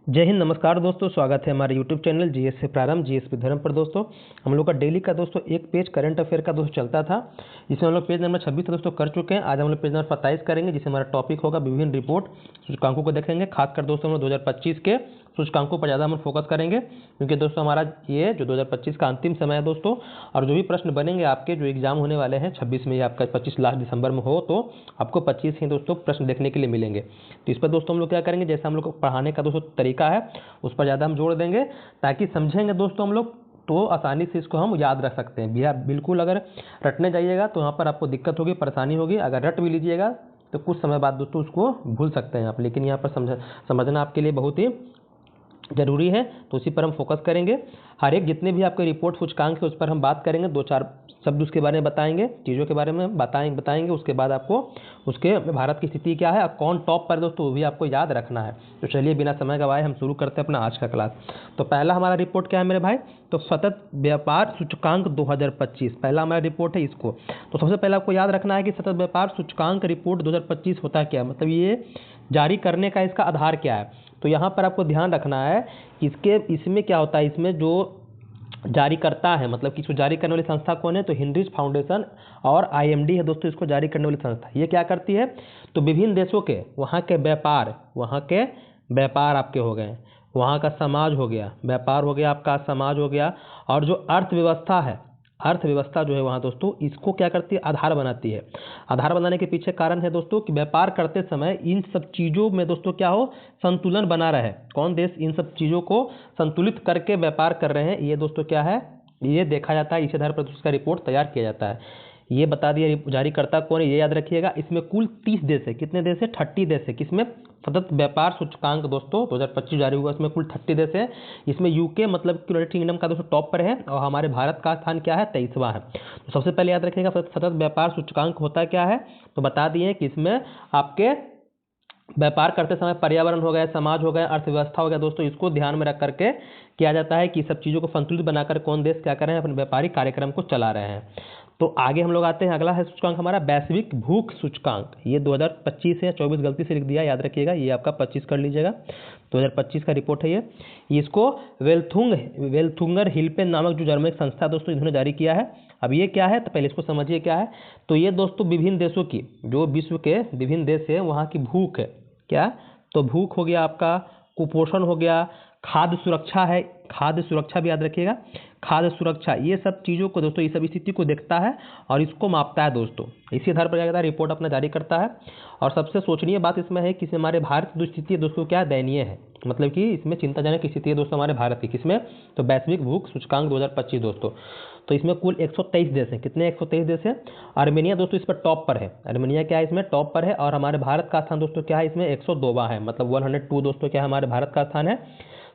जय हिंद, नमस्कार दोस्तों। स्वागत है हमारे यूट्यूब चैनल जीएस से प्रारंभ, जीएस पे धर्म पर। दोस्तों हम लोग का डेली का दोस्तों एक पेज करंट अफेयर का दोस्तों चलता था, जिसमें हम लोग पेज नंबर 26 दोस्तों कर चुके हैं। आज हम लोग पेज नंबर 27 करेंगे, जिसमें हमारा टॉपिक होगा विभिन्न रिपोर्ट सूचकांकों को देखेंगे। खासकर दोस्तों हम लोग 2025 के सूचकांकों पर ज़्यादा हम फोकस करेंगे, क्योंकि दोस्तों हमारा ये जो 2025 का अंतिम समय है दोस्तों, और जो भी प्रश्न बनेंगे आपके जो एग्जाम होने वाले हैं 26 में या आपका 25 लास्ट दिसंबर में हो, तो आपको 25 ही दोस्तों प्रश्न देखने के लिए मिलेंगे। तो इस पर दोस्तों हम लोग क्या करेंगे, जैसे हम लोग को पढ़ाने का दोस्तों तरीका है उस पर ज़्यादा हम जोड़ देंगे, ताकि समझेंगे दोस्तों हम लोग तो आसानी से इसको हम याद रख सकते हैं। बिहार बिल्कुल अगर रटने जाइएगा तो यहाँ पर आपको दिक्कत होगी, परेशानी होगी। अगर रट भी लीजिएगा तो कुछ समय बाद दोस्तों उसको भूल सकते हैं आप, लेकिन यहाँ पर समझना आपके लिए बहुत ही जरूरी है, तो उसी पर हम फोकस करेंगे। हर एक जितने भी आपके रिपोर्ट सूचकांक है उस पर हम बात करेंगे, 2-4 शब्द उसके बारे में बताएंगे, चीज़ों के बारे में बताएंगे। उसके बाद आपको उसके भारत की स्थिति क्या है और कौन टॉप पर दोस्तों, वो भी आपको याद रखना है। तो चलिए बिना समय गवाए हम शुरू करते हैं अपना आज का क्लास। तो पहला हमारा रिपोर्ट क्या है मेरे भाई, तो सतत व्यापार सूचकांक 2025 पहला हमारा रिपोर्ट है इसको। तो सबसे पहले आपको याद रखना है कि सतत व्यापार सूचकांक रिपोर्ट 2025 होता क्या है, मतलब ये जारी करने का इसका आधार क्या है। तो यहाँ पर आपको ध्यान रखना है इसमें क्या होता है, इसमें जो जारी करता है, मतलब कि इसको जारी करने वाली संस्था कौन है, तो हिनरिच फाउंडेशन और आईएमडी है दोस्तों इसको जारी करने वाली संस्था। ये क्या करती है, तो विभिन्न देशों के वहाँ के व्यापार आपके हो गए, वहाँ का समाज हो गया, व्यापार हो गया आपका, समाज हो गया, और जो अर्थव्यवस्था जो है वहाँ दोस्तों, इसको क्या करती है, आधार बनाती है। आधार बनाने के पीछे कारण है दोस्तों कि व्यापार करते समय इन सब चीज़ों में दोस्तों क्या हो, संतुलन बना रहे। कौन देश इन सब चीज़ों को संतुलित करके व्यापार कर रहे हैं, ये दोस्तों क्या है, ये देखा जाता है। इस आधार पर उसका रिपोर्ट तैयार किया जाता है। ये बता दिया जारीकर्ता कौन है, ये याद रखिएगा। इसमें कुल 30 देश है, कितने देश है, 30 देश है। किसमें, सतत व्यापार सूचकांक दोस्तों 2025 जारी हुआ, इसमें कुल 30 देश है। इसमें यूके मतलब यूनाइटेड किंगडम का दोस्तों टॉप पर है, और हमारे भारत का स्थान क्या है, 23वां है। तो सबसे पहले याद रखिएगा सतत व्यापार सूचकांक होता क्या है, तो बता दिए कि इसमें आपके व्यापार करते समय पर्यावरण हो गया, समाज हो गया, अर्थव्यवस्था हो गया दोस्तों, इसको ध्यान में रख करके किया जाता है कि सब चीज़ों को संतुलित बनाकर कौन देश क्या कर रहे हैं, अपने व्यापारिक कार्यक्रम को चला रहे हैं। तो आगे हम लोग आते हैं, अगला है सूचकांक हमारा वैश्विक भूख सूचकांक। ये 2025 है, 24 गलती से लिख दिया, याद रखिएगा, ये आपका 25 कर लीजिएगा। 2025 का रिपोर्ट है ये। इसको वेल्थुंगर हिल्पेन नामक जो जर्मन संस्था दोस्तों इन्होंने जारी किया है। अब ये क्या है, तो पहले इसको समझिए क्या है। तो ये दोस्तों विभिन्न देशों की, जो विश्व के विभिन्न देश है वहाँ की भूख है क्या, तो भूख हो गया आपका, कुपोषण हो गया, खाद्य सुरक्षा है, खाद्य सुरक्षा भी याद रखिएगा, खाद्य सुरक्षा, ये सब चीज़ों को दोस्तों, ये सब स्थिति को देखता है और इसको मापता है दोस्तों। इसी आधार पर क्या कहता है, रिपोर्ट अपना जारी करता है। और सबसे सोचनीय बात इसमें है कि हमारे भारत की जो स्थिति है दोस्तों क्या दयनीय है, मतलब कि इसमें चिंताजनक स्थिति है दोस्तों हमारे भारत की। किसमें, तो वैश्विक भूख सूचकांक 2025 दोस्तों। तो इसमें कुल 123 देश हैं। कितने, 123 देश हैं। आर्मेनिया दोस्तों इस पर टॉप पर है। आर्मेनिया क्या है, इसमें टॉप पर है। और हमारे भारत का स्थान दोस्तों क्या है, इसमें 102वां है, मतलब 102 दोस्तों क्या है, हमारे भारत का स्थान है।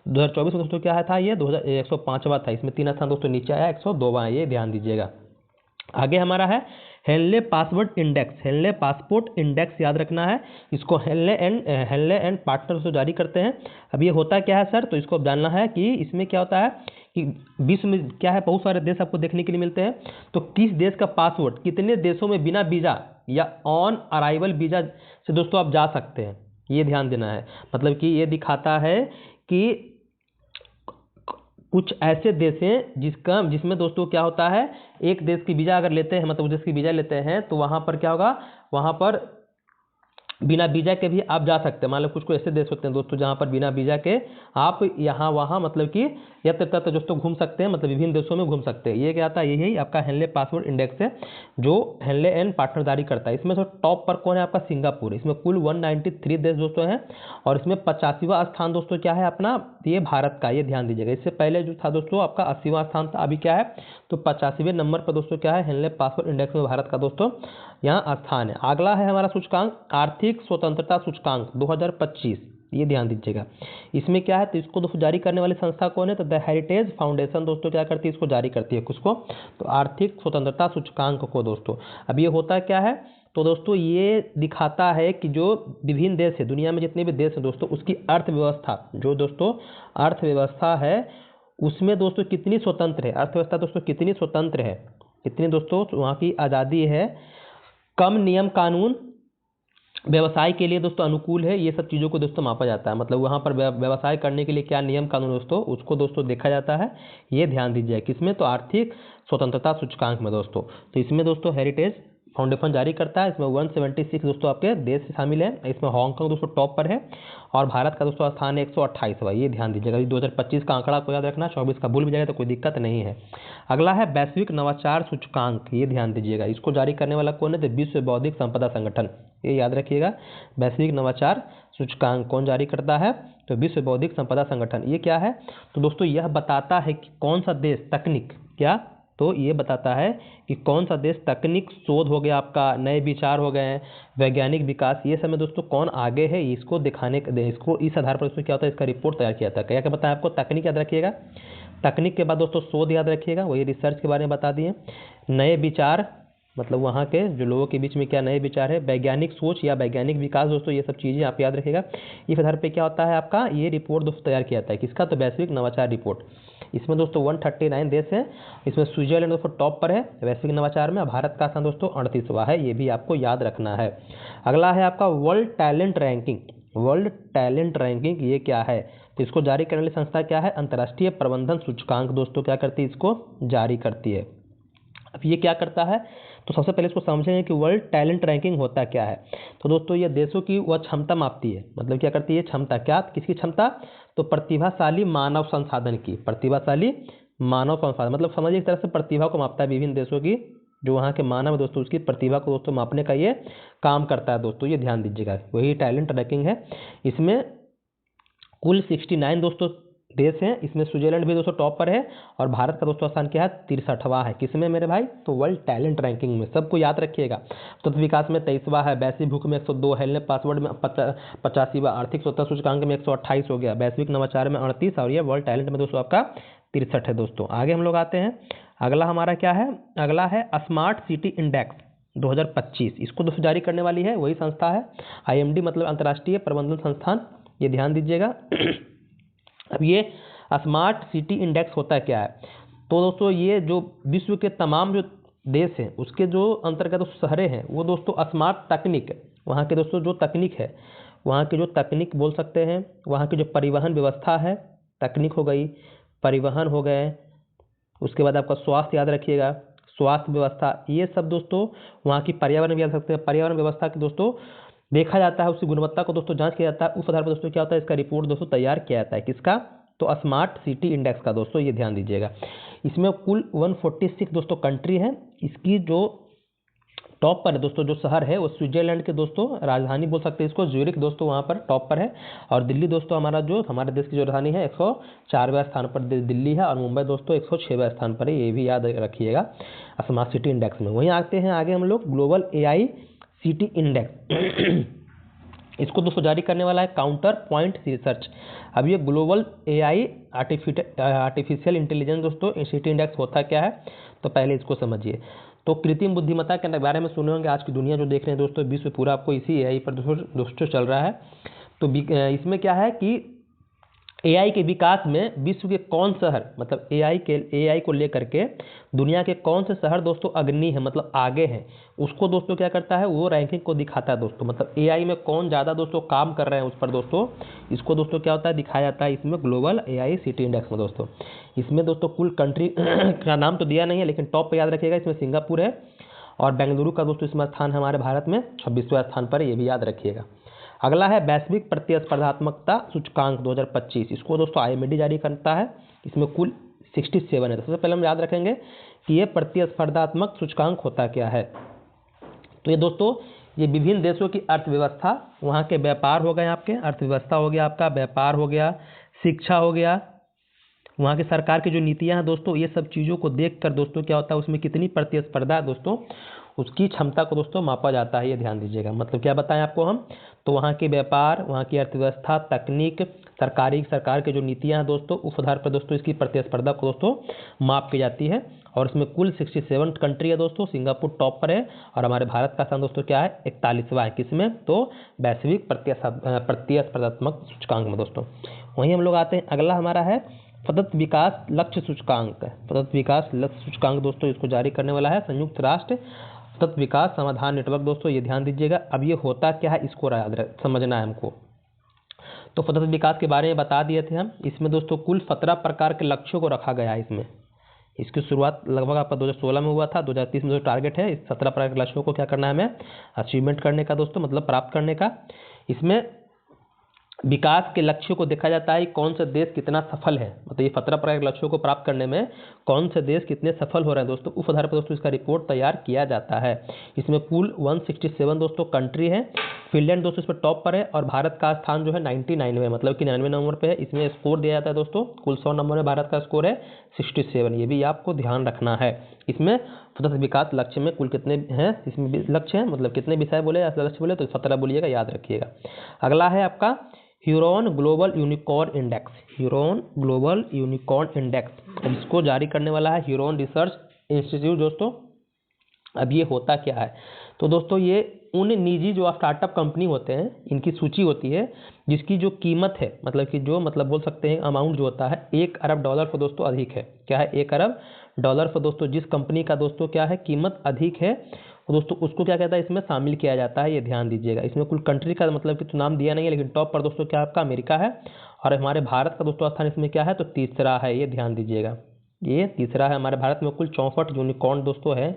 2024 में दोस्तों क्या है था, ये 105वां था। इसमें 3 स्थान दोस्तों नीचे आया, 102वां है, ये ध्यान दीजिएगा। आगे हमारा है Henley passport index. Henley passport index याद रखना है, इसको हेनले एंड पार्टनर से जारी करते हैं। अब ये होता क्या है सर, तो इसको जानना है कि इसमें क्या होता है कि विश्व में क्या है, बहुत सारे देश आपको देखने के लिए मिलते हैं। तो किस देश का पासपोर्ट कितने देशों में बिना वीज़ा या ऑन अराइवल वीज़ा से दोस्तों आप जा सकते हैं, ये ध्यान देना है। मतलब कि ये दिखाता है कि कुछ ऐसे देश हैं जिसमें दोस्तों क्या होता है, एक देश की वीज़ा अगर लेते हैं, मतलब उस देश की वीज़ा लेते हैं, तो वहाँ पर क्या होगा, वहाँ पर बिना वीज़ा के भी आप जा सकते हैं। मान लो कुछ ऐसे देश होते हैं दोस्तों जहाँ पर बिना वीज़ा के आप यहाँ वहाँ मतलब कि यत्र तत्र दोस्तों घूम सकते हैं, मतलब विभिन्न देशों में घूम सकते हैं। ये क्या आता है, यही आपका हेनले पासपोर्ट इंडेक्स है जो हेनले एंड पार्टनर जारी करता है। इसमें तो टॉप पर कौन है, आपका सिंगापुर। इसमें कुल 193 देश दोस्तों हैं, और इसमें 85वां स्थान दोस्तों क्या है अपना, ये भारत का, ये ध्यान दीजिएगा। इससे पहले जो था दोस्तों आपका 80वां स्थान था, अभी क्या है, तो 85वें नंबर पर दोस्तों क्या है, हेनले पासपोर्ट इंडेक्स में भारत का दोस्तों यहाँ स्थान है। अगला है हमारा सूचकांक आर्थिक स्वतंत्रता सूचकांक 2025, ये ध्यान दीजिएगा। इसमें क्या है, तो इसको दोस्तों जारी करने वाली संस्था कौन है, तो द हेरिटेज फाउंडेशन दोस्तों क्या करती है, इसको जारी करती है। किसको, तो आर्थिक स्वतंत्रता सूचकांक को दोस्तों। अब ये होता क्या है, तो दोस्तों ये दिखाता है कि जो विभिन्न देश है, दुनिया में जितने भी देश हैं दोस्तों, उसकी अर्थव्यवस्था, जो दोस्तों अर्थव्यवस्था है उसमें दोस्तों कितनी स्वतंत्र है, अर्थव्यवस्था दोस्तों कितनी स्वतंत्र है, कितनी दोस्तों वहाँ की आज़ादी है, कम नियम कानून व्यवसाय के लिए दोस्तों अनुकूल है, ये सब चीज़ों को दोस्तों मापा जाता है। मतलब वहाँ पर व्यवसाय करने के लिए क्या नियम कानून दोस्तों, उसको दोस्तों देखा जाता है। ये ध्यान दीजिए किसमें, तो आर्थिक स्वतंत्रता सूचकांक में दोस्तों। तो इसमें दोस्तों हेरिटेज फाउंडेशन जारी करता है। इसमें 176 दोस्तों आपके देश शामिल है। इसमें हांगकांग दोस्तों टॉप पर है और भारत का दोस्तों स्थान है 128वां। ये ध्यान दीजिएगा, 2025 का आंकड़ा को याद रखना, 24 का भूल भी जाएगा तो कोई दिक्कत नहीं है। अगला है वैश्विक नवाचार सूचकांक, ये ध्यान दीजिएगा। इसको जारी करने वाला कौन है, तो विश्व बौद्धिक संपदा संगठन। ये याद रखिएगा, वैश्विक नवाचार सूचकांक कौन जारी करता है, तो विश्व बौद्धिक संपदा संगठन। ये क्या है, तो दोस्तों यह बताता है कि कौन सा देश तकनीक क्या, तो ये बताता है कि कौन सा देश तकनीक शोध हो गया आपका, नए विचार हो गए हैं, वैज्ञानिक विकास, ये सब में दोस्तों कौन आगे है, इसको दिखाने इसको इस आधार पर इसमें क्या होता है, इसका रिपोर्ट तैयार किया जाता है। क्या क्या बताया आपको, तकनीक याद रखिएगा, तकनीक के बाद दोस्तों शोध याद रखिएगा, वही रिसर्च के बारे में बता दिए। नए विचार मतलब वहाँ के जो लोगों के बीच में क्या नए विचार है, वैज्ञानिक सोच या वैज्ञानिक विकास दोस्तों, ये सब चीज़ें आप याद रखिएगा। इस आधार पे क्या होता है आपका, ये रिपोर्ट दोस्तों तैयार किया जाता है किसका, तो वैश्विक नवाचार रिपोर्ट। इसमें दोस्तों 139 देश है। इसमें स्विट्जरलैंड दोस्तों टॉप पर है वैश्विक नवाचार में, भारत का स्थान दोस्तों 38वां है। ये भी आपको याद रखना है। अगला है आपका world talent ranking. World talent ranking ये क्या है, तो इसको जारी करने वाली संस्था क्या है, अंतर्राष्ट्रीय प्रबंधन सूचकांक दोस्तों क्या करती है, इसको जारी करती है। अब ये क्या करता है, तो सबसे पहले इसको समझेंगे कि वर्ल्ड टैलेंट रैंकिंग होता क्या है। तो दोस्तों ये देशों की वह क्षमता मापती है। मतलब क्या करती है, क्षमता, क्या किसकी क्षमता, तो प्रतिभाशाली मानव संसाधन की, प्रतिभाशाली मानव संसाधन, मतलब समझिए एक तरह से प्रतिभा को मापता है विभिन्न देशों की, जो वहाँ के मानव दोस्तों उसकी प्रतिभा को दोस्तों मापने का ये काम करता है दोस्तों। ये ध्यान दीजिएगा, वही टैलेंट रैंकिंग है। इसमें कुल 69 दोस्तों देश हैं। इसमें स्विट्जरलैंड भी दोस्तों टॉप पर है और भारत का दोस्तों स्थान क्या है, 63वां है। किसमें मेरे भाई, तो वर्ल्ड टैलेंट रैंकिंग में। सबको याद रखिएगा। तो विकास में 23वां है, वैश्विक भूख में 102, हेलने पासवर्ड में 85वां, आर्थिक स्वतंत्रता सूचकांक में 128 हो गया, वैश्विक नवाचार में 38 और ये वर्ल्ड टैलेंट में दोस्तों आपका 63 है दोस्तों। आगे हम लोग आते हैं, अगला हमारा क्या है, अगला है स्मार्ट सिटी इंडेक्स 2025। इसको दोस्तों जारी करने वाली है वही संस्था है IMD, मतलब अंतर्राष्ट्रीय प्रबंधन संस्थान। ये ध्यान दीजिएगा। अब ये स्मार्ट सिटी इंडेक्स होता क्या है, तो दोस्तों ये जो विश्व के तमाम जो देश हैं उसके जो अंतर्गत जो शहरें हैं वो दोस्तों स्मार्ट तकनीक, वहाँ के दोस्तों जो तकनीक है, वहाँ की जो तकनीक बोल सकते हैं, वहाँ की जो परिवहन व्यवस्था है, तकनीक हो गई, परिवहन हो गए, उसके बाद आपका स्वास्थ्य याद रखिएगा, स्वास्थ्य व्यवस्था, ये सब दोस्तों वहाँ की पर्यावरण भी याद सकते हैं, पर्यावरण व्यवस्था की दोस्तों देखा जाता है, उसकी गुणवत्ता को दोस्तों जांच किया जाता है। उस आधार पर दोस्तों क्या होता है, इसका रिपोर्ट दोस्तों तैयार किया जाता है किसका, तो स्मार्ट सिटी इंडेक्स का दोस्तों। ये ध्यान दीजिएगा। इसमें कुल 146 दोस्तों कंट्री है। इसकी जो टॉप पर है दोस्तों जो शहर है वो स्विट्जरलैंड के दोस्तों राजधानी बोल सकते हैं इसको, ज्यूरिख दोस्तों वहाँ पर टॉप पर है। और दिल्ली दोस्तों हमारा जो हमारे देश की जो राजधानी है 104वें स्थान पर दिल्ली है, और मुंबई दोस्तों 106वें स्थान पर है। ये भी याद रखिएगा स्मार्ट सिटी इंडेक्स में। वहीं आते हैं आगे हम लोग ग्लोबल AI सिटी इंडेक्स। इसको दोस्तों जारी करने वाला है काउंटर पॉइंट रिसर्च। अब ये ग्लोबल AI आर्टिफिशियल इंटेलिजेंस दोस्तों सिटी इंडेक्स होता क्या है, तो पहले इसको समझिए। तो कृत्रिम बुद्धिमत्ता के बारे में सुने होंगे। आज की दुनिया जो देख रहे हैं दोस्तों, विश्व पूरा आपको इसी AI पर दोस्तों चल रहा है। तो इसमें क्या है कि AI के विकास में विश्व के कौन शहर, मतलब AI को लेकर के दुनिया के कौन से शहर दोस्तों अग्रणी है, मतलब आगे हैं, उसको दोस्तों क्या करता है, वो रैंकिंग को दिखाता है दोस्तों। मतलब AI में कौन ज़्यादा दोस्तों काम कर रहे हैं उस पर दोस्तों, इसको दोस्तों क्या होता है, दिखाया जाता है इसमें ग्लोबल AI सिटी इंडेक्स में दोस्तों। इसमें दोस्तों कुल कंट्री का नाम तो दिया नहीं है, लेकिन टॉप पर याद रखिएगा, इसमें सिंगापुर है और बेंगलुरु का दोस्तों इसमें स्थान है हमारे भारत में 26वें स्थान पर है। ये भी याद रखिएगा। अगला है वैश्विक प्रतिस्पर्धात्मकता सूचकांक 2025। इसको दोस्तों IMD जारी करता है। इसमें कुल 67 है। सबसे पहले हम याद रखेंगे कि ये प्रतिस्पर्धात्मक सूचकांक होता क्या है। तो ये दोस्तों ये विभिन्न देशों की अर्थव्यवस्था, वहाँ के व्यापार हो गए, आपके अर्थव्यवस्था हो गया, आपका व्यापार हो गया, शिक्षा हो गया, वहाँ की सरकार की जो नीतियाँ हैं दोस्तों, ये सब चीज़ों को देख कर दोस्तों क्या होता है, उसमें कितनी प्रतिस्पर्धा है दोस्तों, उसकी क्षमता को दोस्तों मापा जाता है। ये ध्यान दीजिएगा। मतलब क्या बताएं आपको हम, तो वहाँ के व्यापार, वहाँ की अर्थव्यवस्था, तकनीक, सरकार की जो नीतियाँ हैं दोस्तों, उस आधार पर दोस्तों इसकी प्रतिस्पर्धा को दोस्तों माप की जाती है। और इसमें कुल 67 कंट्री है दोस्तों। सिंगापुर टॉप पर है और हमारे भारत का स्थान दोस्तों क्या है, 41वां है। किसमें, तो वैश्विक प्रतिस्पर्धात्मक सूचकांक में दोस्तों। वहीं हम लोग आते हैं, अगला हमारा है सतत विकास लक्ष्य सूचकांक। सतत विकास लक्ष्य सूचकांक दोस्तों इसको जारी करने वाला है संयुक्त राष्ट्र सतत विकास समाधान नेटवर्क दोस्तों, ये ध्यान दीजिएगा। अब ये होता क्या है इसको समझना है हमको। तो सतत विकास के बारे में बता दिए थे हम। इसमें दोस्तों कुल 17 प्रकार के लक्ष्यों को रखा गया है। इसमें इसकी शुरुआत लगभग आपका 2016 में हुआ था। 2030 में जो टारगेट है, इस 17 प्रकार के लक्ष्यों को क्या करना है हमें अचीवमेंट करने का दोस्तों, मतलब प्राप्त करने का। इसमें विकास के लक्ष्यों को देखा जाता है कौन सा देश कितना सफल है, मतलब ये 17 प्रकार के लक्ष्यों को प्राप्त करने में कौन से देश कितने सफल हो रहे हैं दोस्तों, उस आधार पर दोस्तों इसका रिपोर्ट तैयार किया जाता है। इसमें कुल 167 दोस्तों कंट्री है। फिनलैंड दोस्तों इस पर टॉप पर है और भारत का स्थान जो है 99 में, मतलब कि 99 नंबर पे है। इसमें स्कोर दिया जाता है दोस्तों, कुल 100 नंबर में भारत का स्कोर है 67। ये भी आपको ध्यान रखना है। इसमें सतत विकास लक्ष्य में कुल कितने हैं, इसमें लक्ष्य हैं मतलब कितने विषय बोले या लक्ष्य बोले तो 17 बोलिएगा, याद रखिएगा। अगला है आपका Huron global unicorn index. Huron global unicorn index, इसको जारी करने वाला है ह्यूरोन रिसर्च इंस्टीट्यूट दोस्तों। अब ये होता क्या है, तो दोस्तों ये उन निजी जो स्टार्टअप कंपनी होते हैं इनकी सूची होती है जिसकी जो कीमत है, मतलब कि जो मतलब बोल सकते हैं अमाउंट जो होता है $1 अरब पर दोस्तों अधिक है। क्या है, $1 अरब पर दोस्तों जिस कंपनी का दोस्तों क्या है कीमत अधिक है दोस्तों, उसको क्या कहता है इसमें शामिल किया जाता है। ये ध्यान दीजिएगा। इसमें कुल कंट्री का मतलब कि तो नाम दिया नहीं है, लेकिन टॉप पर दोस्तों क्या आपका अमेरिका है और हमारे भारत का दोस्तों स्थान इसमें क्या है तो तीसरा है। ये ध्यान दीजिएगा, ये तीसरा है। हमारे भारत में कुल 64 यूनिकॉर्न दोस्तों है,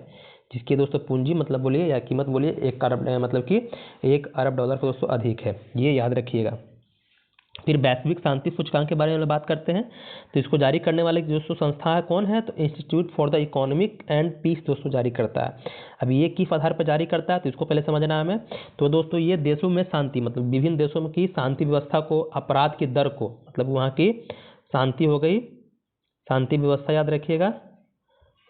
जिसकी दोस्तों पूंजी मतलब बोलिए या कीमत बोलिए 1 अरब मतलब कि $1 अरब पर दोस्तों अधिक है। ये याद रखिएगा। फिर वैश्विक शांति सूचकांक के बारे में बात करते हैं। तो इसको जारी करने वाले दोस्तों संस्था है कौन है, तो institute for the economic and peace दोस्तों जारी करता है। अब ये किस आधार पर जारी करता है तो इसको पहले समझना है हमें। तो दोस्तों ये देशों में शांति मतलब विभिन्न देशों में की शांति व्यवस्था को, अपराध की दर को, मतलब वहाँ की शांति हो गई, शांति व्यवस्था याद रखिएगा।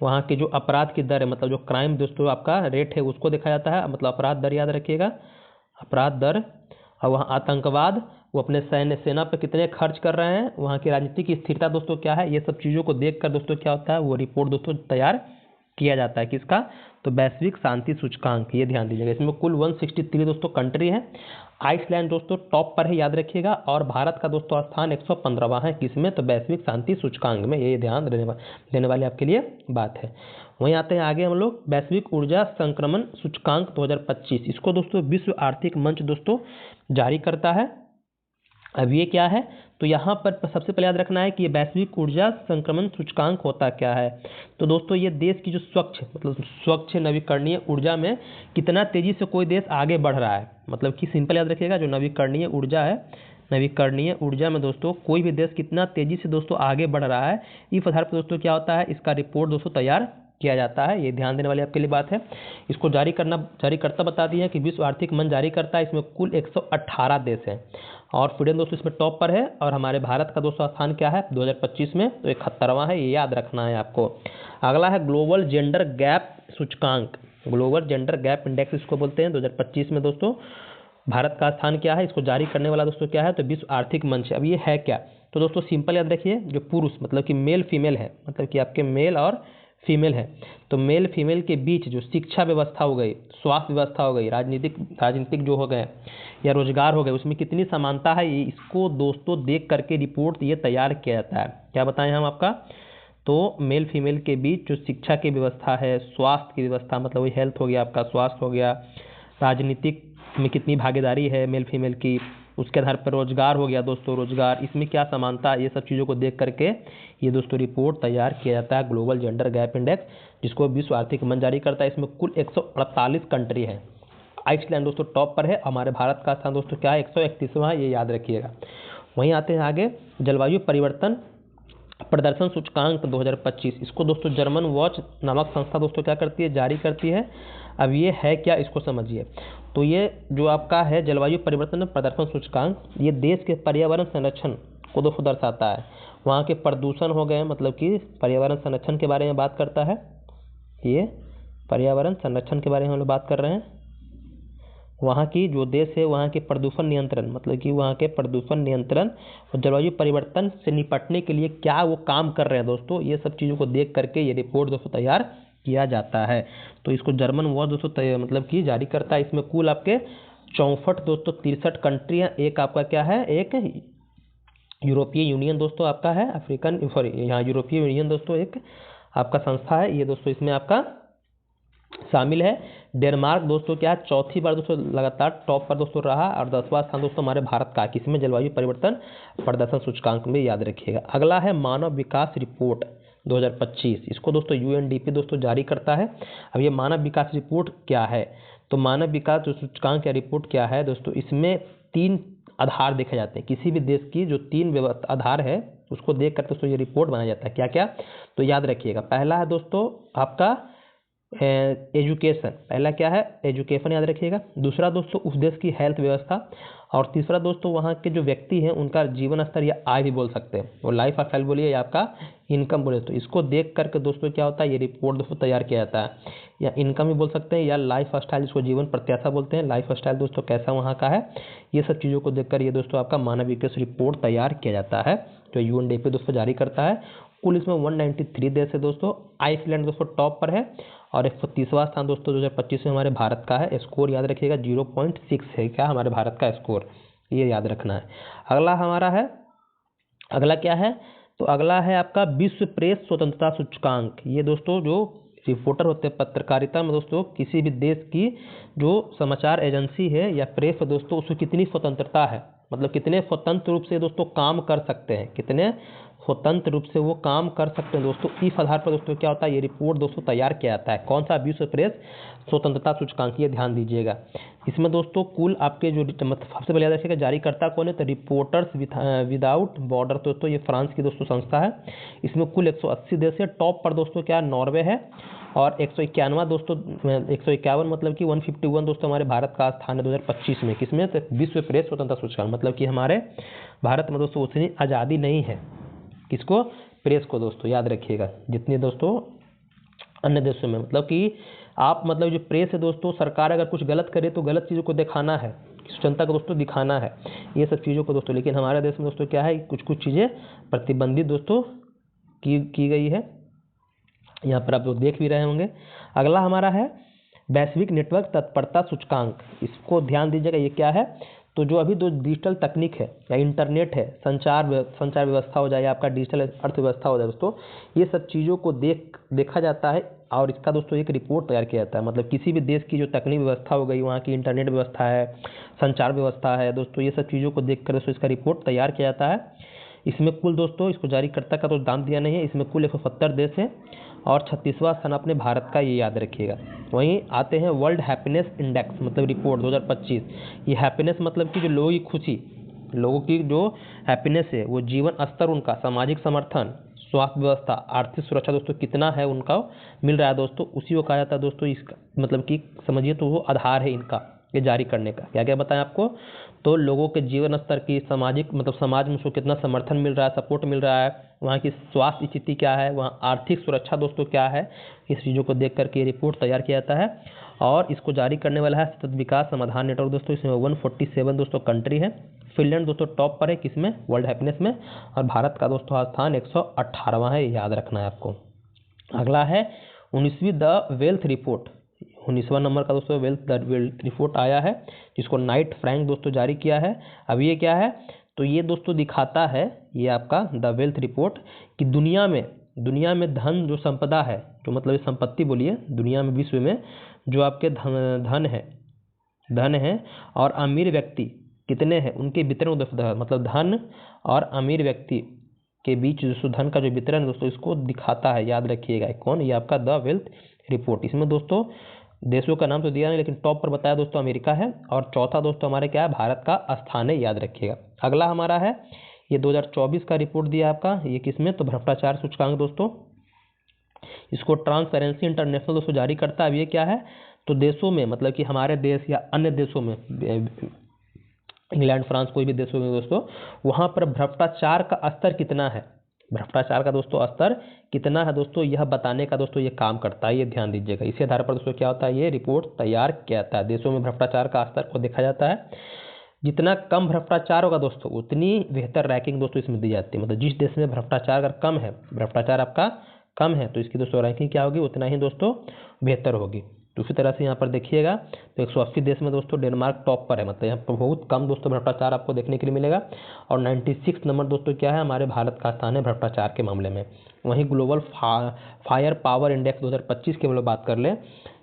वहाँ की जो अपराध की दर है मतलब जो क्राइम दोस्तों आपका रेट है उसको देखा जाता है, मतलब अपराध दर याद रखिएगा, अपराध दर। और वहाँ आतंकवाद, वो अपने सेना पर कितने खर्च कर रहे हैं, वहाँ की राजनीतिक स्थिरता दोस्तों क्या है, ये सब चीज़ों को देखकर दोस्तों क्या होता है वो रिपोर्ट दोस्तों तैयार किया जाता है। किसका, तो वैश्विक शांति सूचकांक। ये ध्यान दीजिएगा। इसमें कुल 163 दोस्तों कंट्री है। आइसलैंड दोस्तों टॉप पर है, याद रखिएगा। और भारत का दोस्तों स्थान 115वां है किसमें, तो वैश्विक शांति सूचकांक में। ये ध्यान देने वाली आपके लिए बात है। वहीं आते हैं आगे हम लोग वैश्विक ऊर्जा संक्रमण सूचकांक 2025। इसको दोस्तों विश्व आर्थिक मंच दोस्तों जारी करता है। अब ये क्या है, तो यहाँ पर सबसे पहले याद रखना है कि ये वैश्विक ऊर्जा संक्रमण सूचकांक होता क्या है। तो दोस्तों ये देश की जो स्वच्छ नवीकरणीय ऊर्जा में कितना तेजी से कोई देश आगे बढ़ रहा है, मतलब कि सिंपल याद रखिएगा, जो नवीकरणीय ऊर्जा है, नवीकरणीय ऊर्जा में दोस्तों कोई भी देश कितना तेजी से दोस्तों आगे बढ़ रहा है, इस आधार पर दोस्तों क्या होता है इसका रिपोर्ट दोस्तों तैयार किया जाता है। ये ध्यान देने वाली आपके लिए बात है। इसको जारीकर्ता बता दिया कि विश्व आर्थिक मंच जारी करता है। इसमें कुल 118 देश हैं और स्वीडन दोस्तों इसमें टॉप पर है। और हमारे भारत का दोस्तों स्थान क्या है 2025 में, तो 71वां है। ये याद रखना है आपको। अगला है ग्लोबल जेंडर गैप सूचकांक, ग्लोबल जेंडर गैप इंडेक्स इसको बोलते हैं। 2025 में दोस्तों भारत का स्थान क्या है, इसको जारी करने वाला दोस्तों क्या है, तो विश्व आर्थिक मंच। अब ये है क्या, तो दोस्तों सिंपल याद रखिए, जो पुरुष मतलब कि मेल फीमेल है, मतलब कि आपके मेल और फीमेल है, तो मेल फीमेल के बीच जो शिक्षा व्यवस्था हो गई, स्वास्थ्य व्यवस्था हो गई, राजनीतिक जो हो गए या रोजगार हो गए, उसमें कितनी समानता है, इसको दोस्तों देख करके रिपोर्ट ये तैयार किया जाता है। क्या बताएं हम आपका, तो मेल फीमेल के बीच जो शिक्षा की व्यवस्था है, स्वास्थ्य की व्यवस्था मतलब वही हेल्थ हो गया आपका, स्वास्थ्य हो गया, राजनीतिक में कितनी भागीदारी है मेल फीमेल की, उसके आधार पर रोजगार हो गया दोस्तों, रोजगार इसमें क्या समानता, ये सब चीज़ों को देख करके ये दोस्तों रिपोर्ट तैयार किया जाता है ग्लोबल जेंडर गैप इंडेक्स, जिसको विश्व आर्थिक मंच जारी करता है। इसमें कुल 148 कंट्री है। आइसलैंड दोस्तों टॉप पर है। हमारे भारत का स्थान दोस्तों क्या है 131वां, ये याद रखिएगा। वहीं आते हैं आगे जलवायु परिवर्तन प्रदर्शन सूचकांक 2025। इसको दोस्तों जर्मन वॉच नामक संस्था दोस्तों क्या करती है, जारी करती है। अब ये है क्या, इसको समझिए। तो ये जो आपका है जलवायु परिवर्तन प्रदर्शन सूचकांक, ये देश के पर्यावरण संरक्षण को दोस्तों दर्शाता है। वहाँ के प्रदूषण हो गए, मतलब कि पर्यावरण संरक्षण के बारे में बात करता है। ये पर्यावरण संरक्षण के बारे में हम लोग बात कर रहे हैं। वहाँ की जो देश है वहाँ के प्रदूषण नियंत्रण, मतलब कि वहाँ के प्रदूषण नियंत्रण और जलवायु परिवर्तन से निपटने के लिए क्या वो काम कर रहे हैं दोस्तों, ये सब चीज़ों को देख करके ये रिपोर्ट दोस्तों तैयार किया जाता है। तो इसको जर्मन वॉच दोस्तों मतलब कि जारी करता है। इसमें कुल आपके 64 दोस्तों 63 कंट्री हैं। एक आपका क्या है, एक यूरोपीय यूनियन दोस्तों आपका है, यहाँ यूरोपीय यूनियन दोस्तों एक आपका संस्था है। ये दोस्तों इसमें आपका शामिल है। डेनमार्क दोस्तों क्या है, चौथी बार दोस्तों लगातार टॉप पर दोस्तों रहा, और 10वां स्थान दोस्तों हमारे भारत का किसमें, जलवायु परिवर्तन प्रदर्शन सूचकांक में, याद रखिएगा। अगला है मानव विकास रिपोर्ट 2025, इसको दोस्तों यूएनडीपी दोस्तों जारी करता है। अब ये मानव विकास रिपोर्ट क्या है, तो मानव विकास जो सूचकांक या रिपोर्ट क्या है दोस्तों, इसमें 3 आधार देखे जाते हैं। किसी भी देश की जो 3 आधार है उसको देख कर दोस्तों ये रिपोर्ट बनाया जाता है। क्या क्या, तो याद रखिएगा। पहला है दोस्तों आपका एजुकेशन, पहला क्या है, एजुकेशन, याद रखिएगा। दूसरा दोस्तों उस देश की हेल्थ व्यवस्था, और तीसरा दोस्तों वहाँ के जो व्यक्ति हैं उनका जीवन स्तर या आय भी बोल सकते हैं, वो लाइफ स्टाइल बोलिए या आपका इनकम बोले। तो इसको देख करके दोस्तों क्या होता है, ये रिपोर्ट दोस्तों तैयार किया जाता है, या इनकम भी बोल सकते हैं, या लाइफ स्टाइल, जिसको जीवन प्रत्याशा बोलते हैं, लाइफ स्टाइल दोस्तों कैसा वहाँ का है, ये सब चीज़ों को देखकर ये दोस्तों आपका मानव विकास रिपोर्ट तैयार किया जाता है, जो यूएनडीपी दोस्तों जारी करता है। कुल इसमें 193 देश है दोस्तों। आइसलैंड दोस्तों टॉप पर है, और 130वां स्थान दोस्तों 2025 में हमारे भारत का है। स्कोर याद रखिएगा 0.6 है क्या हमारे भारत का स्कोर, ये याद रखना है। अगला हमारा है, अगला क्या है, तो अगला है आपका विश्व प्रेस स्वतंत्रता सूचकांक। ये दोस्तों जो रिपोर्टर होते हैं पत्रकारिता में दोस्तों, किसी भी देश की जो समाचार एजेंसी है या प्रेस है दोस्तों, उसको कितनी स्वतंत्रता है, मतलब कितने स्वतंत्र रूप से दोस्तों काम कर सकते हैं, कितने स्वतंत्र रूप से वो काम कर सकते हैं दोस्तों, इस आधार पर दोस्तों क्या होता है, ये रिपोर्ट दोस्तों तैयार किया जाता है। कौन सा, विश्व प्रेस स्वतंत्रता सूचकांक, ये ध्यान दीजिएगा। इसमें दोस्तों कुल आपके जो मतलब सबसे पहले याद रखिएगा जारीकर्ता कौन है, तो रिपोर्टर्स विदाउट बॉर्डर दोस्तों, ये फ्रांस की दोस्तों संस्था है। इसमें कुल 180 देश है। टॉप पर दोस्तों क्या, नॉर्वे है, और 151वां दोस्तों 151 मतलब कि 151 दोस्तों हमारे भारत का स्थान है 2025 में, किसमें, तो विश्व प्रेस स्वतंत्रता सूचकांक, मतलब कि हमारे भारत में दोस्तों उतनी आज़ादी नहीं है, किसको, प्रेस को दोस्तों, याद रखिएगा। जितने दोस्तों अन्य देशों में, मतलब कि आप मतलब जो प्रेस है दोस्तों, सरकार अगर कुछ गलत करे तो गलत चीज़ों को दिखाना है, जनता को दोस्तों दिखाना है, ये सब चीज़ों को दोस्तों। लेकिन हमारे देश में दोस्तों क्या है, कुछ कुछ चीज़ें प्रतिबंधित दोस्तों की गई है, यहाँ पर आप लोग देख भी रहे होंगे। अगला हमारा है वैश्विक नेटवर्क तत्परता सूचकांक, इसको ध्यान दीजिएगा। ये क्या है, तो जो अभी जो डिजिटल तकनीक है या इंटरनेट है, संचार व्यवस्था हो जाए या आपका डिजिटल अर्थव्यवस्था हो जाए दोस्तों, ये सब चीज़ों को देखा जाता है, और इसका दोस्तों एक रिपोर्ट तैयार किया जाता है। मतलब किसी भी देश की जो तकनीक व्यवस्था हो गई, वहाँ की इंटरनेट व्यवस्था है, संचार व्यवस्था है दोस्तों, ये सब चीज़ों को देख कर दोस्तों इसका रिपोर्ट तैयार किया जाता है। इसमें कुल दोस्तों, इसको जारीकर्ता का तो दाम दिया नहीं है, इसमें कुल 170 देश है, और 36वां स्थान अपने भारत का, ये याद रखिएगा। वहीं आते हैं वर्ल्ड हैप्पीनेस इंडेक्स, मतलब रिपोर्ट 2025। ये हैप्पीनेस मतलब कि जो लोगों की खुशी, लोगों की जो हैप्पीनेस है, वो जीवन स्तर उनका, सामाजिक समर्थन, स्वास्थ्य व्यवस्था, आर्थिक सुरक्षा दोस्तों कितना है उनका मिल रहा है दोस्तों, उसी को कहा जाता है दोस्तों। इसका मतलब कि समझिए तो वो आधार है इनका, ये जारी करने का। क्या क्या बताएं आपको, तो लोगों के जीवन स्तर की, सामाजिक मतलब समाज में उसको कितना समर्थन मिल रहा है, सपोर्ट मिल रहा है, वहाँ की स्वास्थ्य स्थिति क्या है, वहाँ आर्थिक सुरक्षा दोस्तों क्या है, इस चीज़ों को देख करके रिपोर्ट तैयार किया जाता है। और इसको जारी करने वाला है सतत विकास समाधान नेटवर्क दोस्तों। इसमें 147 दोस्तों कंट्री है। फिनलैंड दोस्तों टॉप पर है, किसमें, वर्ल्ड हैप्पीनेस में, और भारत का दोस्तों स्थान 118वां है, याद रखना है आपको। अगला है 19वीं द वेल्थ रिपोर्ट, 19वां नंबर का दोस्तों वेल्थ रिपोर्ट आया है, जिसको नाइट फ्रैंक दोस्तों जारी किया है। अब ये क्या है, तो ये दोस्तों दिखाता है, ये आपका द वेल्थ रिपोर्ट, कि दुनिया में धन जो संपदा है, जो मतलब संपत्ति बोलिए, दुनिया में विश्व में जो आपके धन है और अमीर व्यक्ति कितने हैं, उनके वितरण मतलब धन और अमीर व्यक्ति के बीच जो धन का जो वितरण दोस्तों, इसको दिखाता है, याद रखिएगा। कौन, ये आपका द वेल्थ रिपोर्ट। इसमें दोस्तों देशों का नाम तो दिया नहीं, लेकिन टॉप पर बताया दोस्तों अमेरिका है, और चौथा दोस्तों हमारे क्या है, भारत का स्थान है, याद रखिएगा। अगला हमारा है, ये 2024 का रिपोर्ट दिया आपका, ये किसमें, तो भ्रष्टाचार सूचकांक दोस्तों। इसको ट्रांसपेरेंसी इंटरनेशनल दोस्तों जारी करता है। अब ये क्या है, तो देशों में मतलब कि हमारे देश या अन्य देशों में, इंग्लैंड, फ्रांस, कोई भी देशों में दोस्तों, वहाँ पर भ्रष्टाचार का स्तर कितना है, भ्रष्टाचार का दोस्तों स्तर कितना है दोस्तों, यह बताने का दोस्तों ये काम करता है, ये ध्यान दीजिएगा। इसी आधार पर दोस्तों क्या होता है, ये रिपोर्ट तैयार किया जाता है। देशों में भ्रष्टाचार का स्तर को देखा जाता है, जितना कम भ्रष्टाचार होगा दोस्तों, उतनी बेहतर रैंकिंग दोस्तों इसमें दी जाती है। मतलब जिस देश में भ्रष्टाचार अगर कम है, भ्रष्टाचार आपका कम है, तो इसकी दोस्तों रैंकिंग क्या होगी, उतना ही दोस्तों बेहतर होगी। तो उसी तरह से यहाँ पर देखिएगा, तो 180 देश में दोस्तों डेनमार्क टॉप पर है, मतलब यहाँ पर बहुत कम दोस्तों भ्रष्टाचार आपको देखने के लिए मिलेगा। और 96 नंबर दोस्तों क्या है, हमारे भारत का स्थान है भ्रष्टाचार के मामले में। वहीं ग्लोबल फायर पावर इंडेक्स 2025 की हम लोग बात कर लें,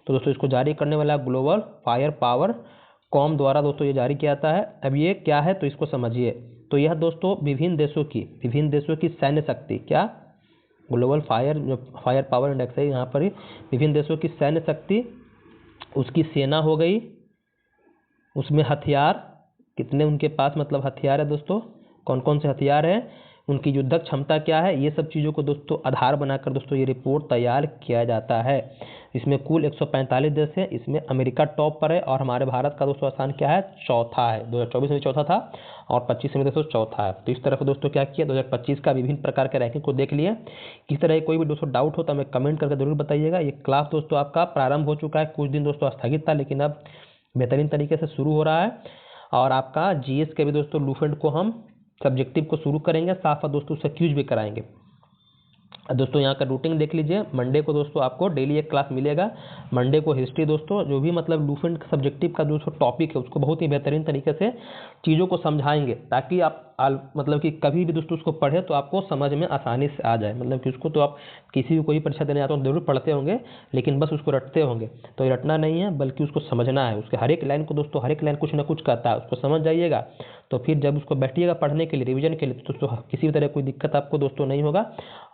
तो दोस्तों इसको जारी करने वाला ग्लोबल फायर पावर कॉम द्वारा दोस्तों ये जारी किया जाता है। अब ये क्या है तो इसको समझिए। तो यह दोस्तों विभिन्न देशों की सैन्य शक्ति, क्या ग्लोबल फायर पावर इंडेक्स है, यहाँ पर ही विभिन्न देशों की सैन्य शक्ति, उसकी सेना हो गई, उसमें हथियार कितने उनके पास मतलब हथियार है दोस्तों, कौन कौन से हथियार हैं, उनकी युद्धक क्षमता क्या है, ये सब चीज़ों को दोस्तों आधार बनाकर दोस्तों ये रिपोर्ट तैयार किया जाता है। इसमें कुल 145 देश है, इसमें अमेरिका टॉप पर है और हमारे भारत का दोस्तों स्थान क्या है, चौथा है। 2024 में चौथा था और 25 में दोस्तों चौथा है। तो इस तरह से दोस्तों क्या किया, 2025 का विभिन्न प्रकार के रैंकिंग को देख लिए। किस तरह कोई भी दोस्तों डाउट हो तो हमें कमेंट करके जरूर बताइएगा। ये क्लास दोस्तों आपका प्रारंभ हो चुका है, कुछ दिन दोस्तों स्थगित था लेकिन अब बेहतरीन तरीके से शुरू हो रहा है। और आपका जीएस के भी दोस्तों लूफेंट को हम सब्जेक्टिव को शुरू करेंगे, साथ साथ दोस्तों उससे क्यूज भी कराएंगे। दोस्तों यहाँ का रूटीन देख लीजिए। मंडे को दोस्तों आपको डेली एक क्लास मिलेगा। मंडे को हिस्ट्री दोस्तों, जो भी मतलब लूफेंट सब्जेक्टिव का जो टॉपिक है उसको बहुत ही बेहतरीन तरीके से चीज़ों को समझाएंगे, ताकि आप मतलब कि कभी भी दोस्तों उसको पढ़े तो आपको समझ में आसानी से आ जाए। मतलब कि उसको तो आप किसी भी कोई परीक्षा देने जाते हो जरूर पढ़ते होंगे, लेकिन बस उसको रटते होंगे। तो ये रटना नहीं है बल्कि उसको समझना है। उसके हर एक लाइन को दोस्तों, हर एक लाइन कुछ ना कुछ कहता है, उसको समझ जाइएगा तो फिर जब उसको बैठिएगा पढ़ने के लिए, रिवीजन के लिए, तो दोस्तों किसी भी तरह कोई दिक्कत आपको दोस्तों नहीं होगा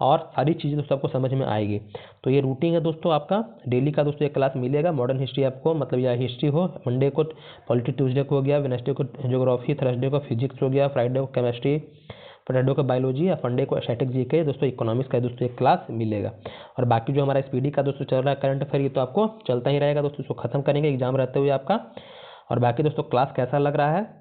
और सारी चीज़ें दोस्तों आपको समझ में आएगी। तो ये रूटीन है दोस्तों आपका डेली का दोस्तों एक क्लास मिलेगा। मॉडर्न हिस्ट्री आपको मतलब या हिस्ट्री हो, मंडे को पॉलिटी, ट्यूसडे को हो गया, वेडनेसडे को ज्योग्राफी, थर्सडे को फिजिक्स हो गया, फ्राइडे को केमिस्ट्री, फ्राइडे को बायोलॉजी या फंडे को स्टैटिक जीके दोस्तों इकोनॉमिक्स का दोस्तों एक क्लास मिलेगा। और बाकी जो हमारा स्पीडी का दोस्तों चल रहा है करंट अफेयर, ये तो आपको चलता ही रहेगा दोस्तों, इसको खत्म करेंगे एग्जाम रहते हुए आपका। और बाकी दोस्तों क्लास कैसा लग रहा है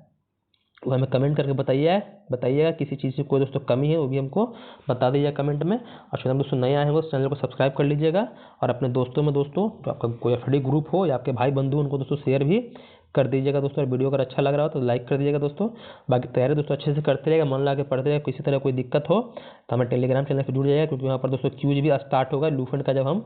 वो हमें कमेंट करके बताइएगा। किसी चीज़ की कोई दोस्तों कमी है वो भी हमको बता दीजिएगा कमेंट में। और चैनल दोस्तों नए आए हैं उस चैनल को सब्सक्राइब कर लीजिएगा और अपने दोस्तों में दोस्तों जो आपका कोई एफडी ग्रुप हो या आपके भाई बंधु उनको दोस्तों शेयर भी कर दीजिएगा दोस्तों। और वीडियो अगर अच्छा लग रहा हो तो लाइक कर दीजिएगा दोस्तों। बाकी तैयारी दोस्तों अच्छे से करते रहेगा, मन लगा के पढ़ते रहेगा। किसी तरह कोई दिक्कत हो तो हमें टेलीग्राम चैनल से जुड़ जाइएगा, क्योंकि वहाँ पर दोस्तों क्यूज भी स्टार्ट होगा लूफेंट का। जब हम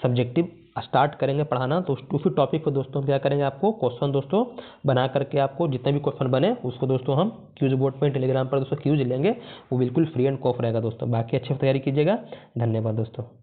सब्जेक्टिव स्टार्ट करेंगे पढ़ाना तो उस टॉपिक को दोस्तों क्या करेंगे, आपको क्वेश्चन दोस्तों बना करके आपको जितने भी क्वेश्चन बने उसको दोस्तों हम क्यूज बोर्ड पे टेलीग्राम पर दोस्तों क्यूज लेंगे, वो बिल्कुल फ्री एंड कॉफ रहेगा दोस्तों। बाकी अच्छे से तैयारी कीजिएगा। धन्यवाद दोस्तों।